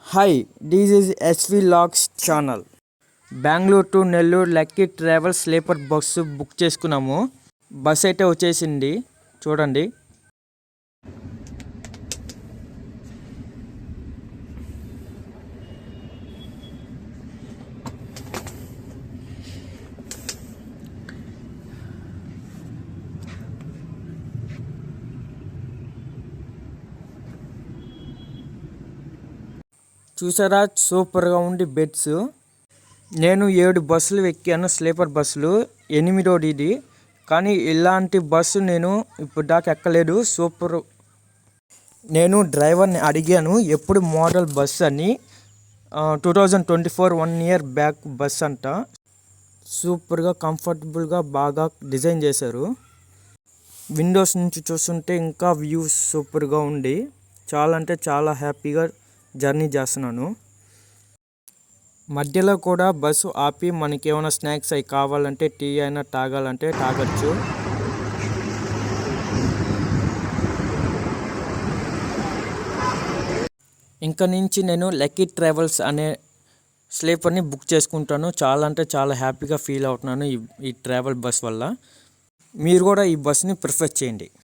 Hi, this is SV Logs channel. Bengaluru to Nellore lucky travels sleeper bus book చేసుకున్నాము. Bus అయితే వచ్చేసింది చూడండి. చూసారా, సూపర్గా ఉంది బెడ్స్. నేను 7 బస్సులు ఎక్కాను, స్లీపర్ బస్సులు. 8వ ఇది. కానీ ఇలాంటి బస్సు నేను ఇప్పుడు దాకా ఎక్కలేదు. సూపర్. నేను డ్రైవర్ని అడిగాను ఎప్పుడు మోడల్ బస్ అని. 2024 1 ఇయర్ బ్యాక్ బస్ అంట. సూపర్గా కంఫర్టబుల్గా బాగా డిజైన్ చేశారు. విండోస్ నుంచి చూస్తుంటే ఇంకా వ్యూ సూపర్గా ఉంది. చాలా అంటే చాలా హ్యాపీగా జర్నీ చేస్తున్నాను. మధ్యలో కూడా బస్సు ఆపి మనకి ఏమైనా స్నాక్స్ అవి కావాలంటే, టీ అయినా తాగాలంటే తాగొచ్చు. ఇంకా నుంచి నేను లక్కీ ట్రావెల్స్ అనే స్లీపర్ని బుక్ చేసుకుంటాను. చాలా అంటే చాలా హ్యాపీగా ఫీల్ అవుతున్నాను ఈ ట్రావెల్ బస్ వల్ల. మీరు కూడా ఈ బస్ని ప్రిఫర్ చేయండి.